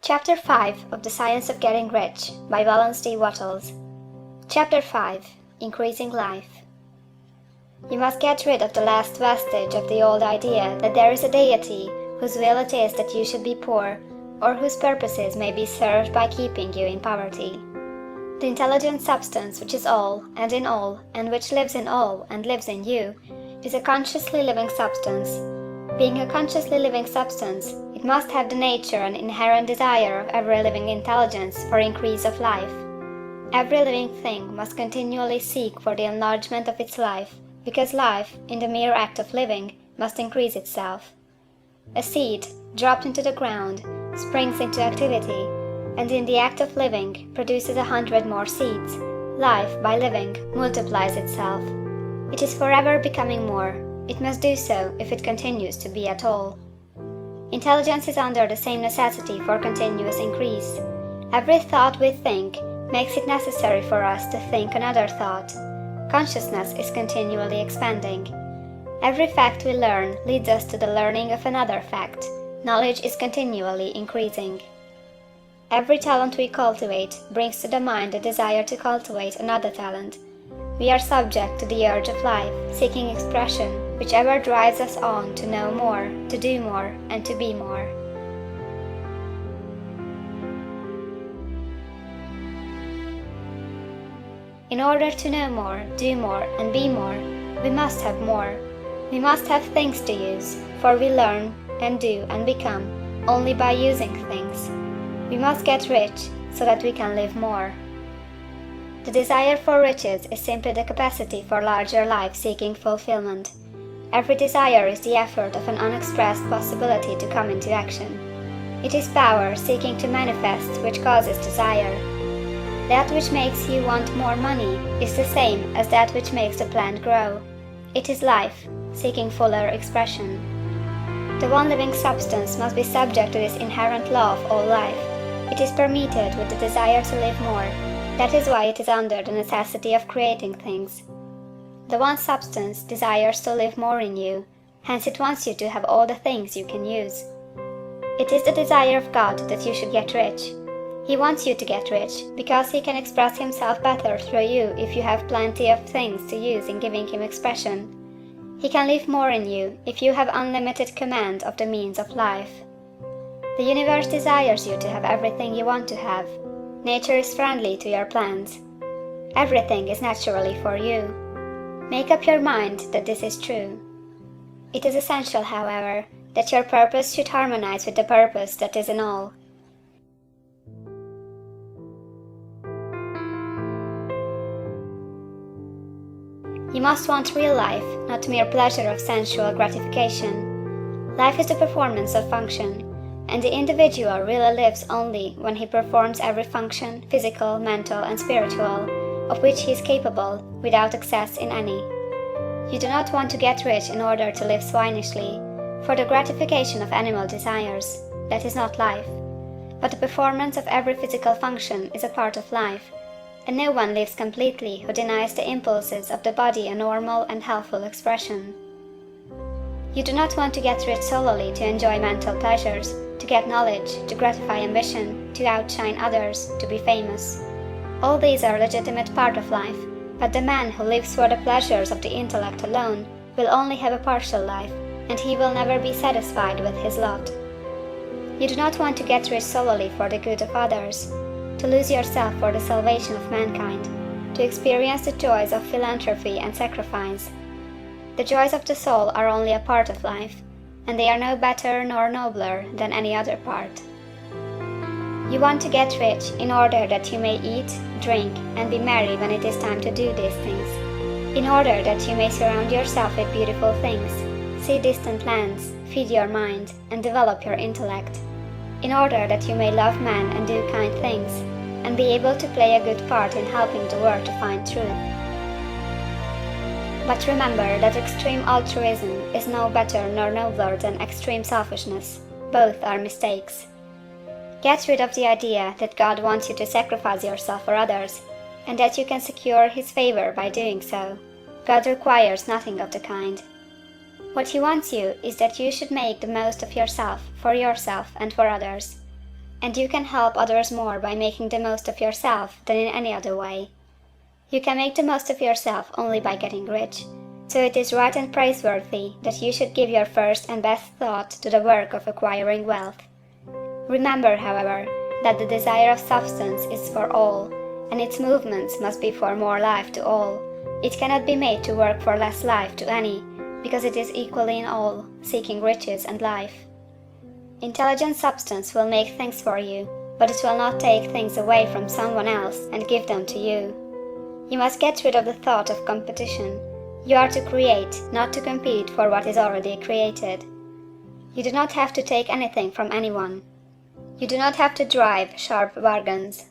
Chapter 5 of The Science of Getting Rich by Wallace D. Wattles. Chapter 5 Increasing Life. You must get rid of the last vestige of the old idea that there is a deity whose will it is that you should be poor, or whose purposes may be served by keeping you in poverty. The intelligent substance which is all, and in all, and which lives in all, and lives in you, is a consciously living substance. Being a consciously living substance, it must have the nature and inherent desire of every living intelligence for increase of life. Every living thing must continually seek for the enlargement of its life, because life, in the mere act of living, must increase itself. A seed, dropped into the ground, springs into activity, and in the act of living produces 100 more seeds. Life, by living, multiplies itself. It is forever becoming more. It must do so if it continues to be at all. Intelligence is under the same necessity for continuous increase. Every thought we think makes it necessary for us to think another thought. Consciousness is continually expanding. Every fact we learn leads us to the learning of another fact. Knowledge is continually increasing. Every talent we cultivate brings to the mind the desire to cultivate another talent. We are subject to the urge of life, seeking expression, which ever drives us on to know more, to do more, and to be more. In order to know more, do more, and be more, we must have more. We must have things to use, for we learn, and do, and become, only by using things. We must get rich, so that we can live more. The desire for riches is simply the capacity for larger life seeking fulfillment. Every desire is the effort of an unexpressed possibility to come into action. It is power seeking to manifest which causes desire. That which makes you want more money is the same as that which makes the plant grow. It is life, seeking fuller expression. The one living substance must be subject to this inherent law of all life. It is permeated with the desire to live more. That is why it is under the necessity of creating things. The one substance desires to live more in you, hence it wants you to have all the things you can use. It is the desire of God that you should get rich. He wants you to get rich, because He can express Himself better through you if you have plenty of things to use in giving Him expression. He can live more in you if you have unlimited command of the means of life. The universe desires you to have everything you want to have. Nature is friendly to your plans. Everything is naturally for you. Make up your mind that this is true. It is essential, however, that your purpose should harmonize with the purpose that is in all. You must want real life, not mere pleasure of sensual gratification. Life is the performance of function, and the individual really lives only when he performs every function, physical, mental, and spiritual, of which he is capable, without excess in any. You do not want to get rich in order to live swinishly, for the gratification of animal desires. That is not life. But the performance of every physical function is a part of life, and no one lives completely who denies the impulses of the body a normal and healthful expression. You do not want to get rich solely to enjoy mental pleasures, to get knowledge, to gratify ambition, to outshine others, to be famous. All these are a legitimate part of life, but the man who lives for the pleasures of the intellect alone will only have a partial life, and he will never be satisfied with his lot. You do not want to get rich solely for the good of others, to lose yourself for the salvation of mankind, to experience the joys of philanthropy and sacrifice. The joys of the soul are only a part of life, and they are no better nor nobler than any other part. You want to get rich in order that you may eat, drink, and be merry when it is time to do these things, in order that you may surround yourself with beautiful things, see distant lands, feed your mind, and develop your intellect, in order that you may love men and do kind things, and be able to play a good part in helping the world to find truth. But remember that extreme altruism is no better nor nobler than extreme selfishness. Both are mistakes. Get rid of the idea that God wants you to sacrifice yourself for others, and that you can secure His favor by doing so. God requires nothing of the kind. What He wants you is that you should make the most of yourself, for yourself and for others. and you can help others more by making the most of yourself than in any other way. You can make the most of yourself only by getting rich, so it is right and praiseworthy that you should give your first and best thought to the work of acquiring wealth. Remember, however, that the desire of substance is for all, and its movements must be for more life to all. It cannot be made to work for less life to any, because it is equally in all, seeking riches and life. Intelligent substance will make things for you, but it will not take things away from someone else and give them to you. You must get rid of the thought of competition. You are to create, not to compete for what is already created. You do not have to take anything from anyone. You do not have to drive sharp bargains.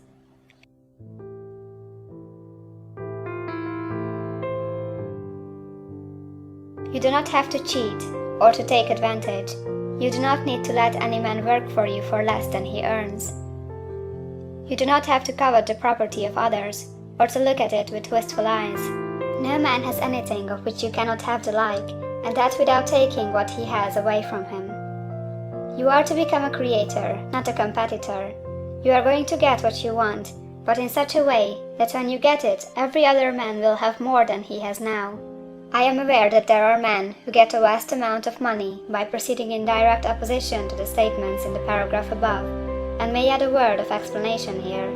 You do not have to cheat or to take advantage. You do not need to let any man work for you for less than he earns. You do not have to covet the property of others, or to look at it with wistful eyes. No man has anything of which you cannot have the like, and that without taking what he has away from him. You are to become a creator, not a competitor. You are going to get what you want, but in such a way that when you get it, every other man will have more than he has now. I am aware that there are men who get a vast amount of money by proceeding in direct opposition to the statements in the paragraph above, and may add a word of explanation here.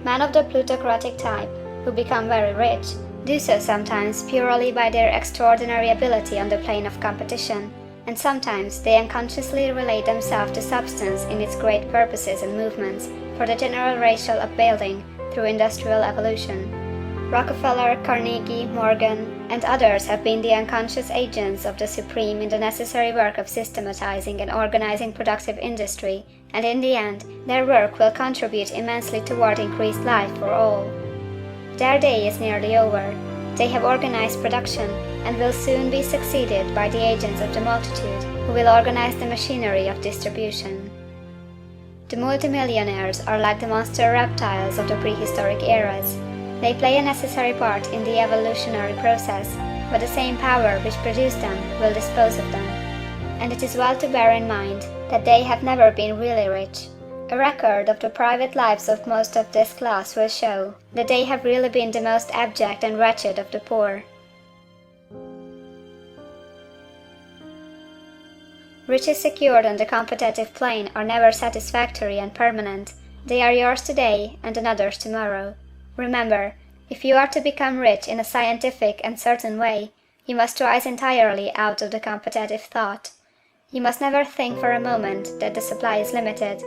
Men of the plutocratic type, who become very rich, do so sometimes purely by their extraordinary ability on the plane of competition, and sometimes they unconsciously relate themselves to substance in its great purposes and movements for the general racial upbuilding through industrial evolution. Rockefeller, Carnegie, Morgan, and others have been the unconscious agents of the supreme in the necessary work of systematizing and organizing productive industry, and in the end, their work will contribute immensely toward increased life for all. Their day is nearly over. They have organized production, and will soon be succeeded by the agents of the multitude, who will organize the machinery of distribution. The multimillionaires are like the monster reptiles of the prehistoric eras. They play a necessary part in the evolutionary process, but the same power which produced them will dispose of them. And it is well to bear in mind that they have never been really rich. A record of the private lives of most of this class will show that they have really been the most abject and wretched of the poor. Riches secured on the competitive plane are never satisfactory and permanent. They are yours today and another's tomorrow. Remember, if you are to become rich in a scientific and certain way, you must rise entirely out of the competitive thought. You must never think for a moment that the supply is limited.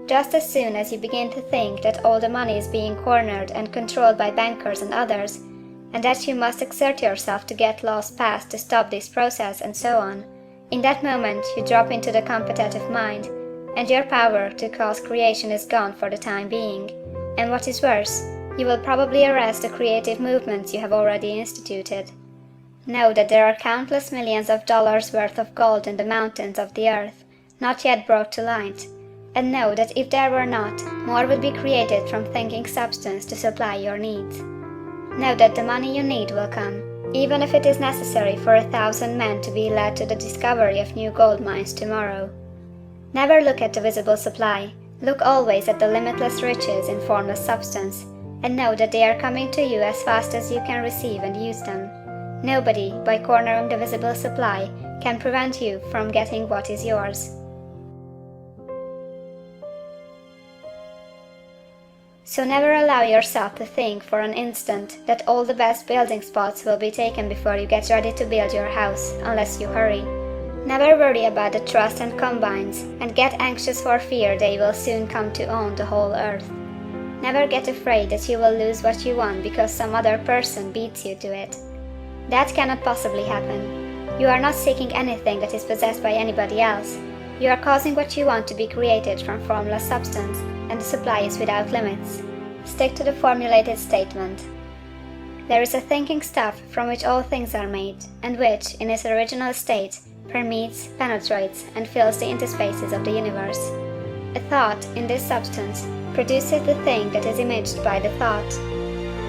Just as soon as you begin to think that all the money is being cornered and controlled by bankers and others, and that you must exert yourself to get laws passed to stop this process and so on, in that moment you drop into the competitive mind, and your power to cause creation is gone for the time being. And what is worse, you will probably arrest the creative movements you have already instituted. Know that there are countless millions of dollars worth of gold in the mountains of the earth, not yet brought to light, and know that if there were not, more would be created from thinking substance to supply your needs. Know that the money you need will come, even if it is necessary for 1,000 men to be led to the discovery of new gold mines tomorrow. Never look at the visible supply, look always at the limitless riches in formless substance, and know that they are coming to you as fast as you can receive and use them. Nobody, by cornering the visible supply, can prevent you from getting what is yours. So never allow yourself to think for an instant that all the best building spots will be taken before you get ready to build your house, unless you hurry. Never worry about the trusts and combines, and get anxious for fear they will soon come to own the whole earth. Never get afraid that you will lose what you want because some other person beats you to it. That cannot possibly happen. You are not seeking anything that is possessed by anybody else. You are causing what you want to be created from formless substance, and the supply is without limits. Stick to the formulated statement. There is a thinking stuff from which all things are made, and which, in its original state, permeates, penetrates, and fills the interspaces of the universe. A thought, in this substance, produces the thing that is imaged by the thought.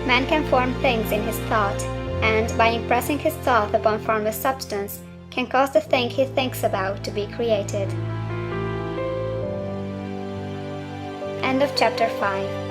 Man can form things in his thought, and, by impressing his thought upon formless substance, can cause the thing he thinks about to be created. End of chapter 5.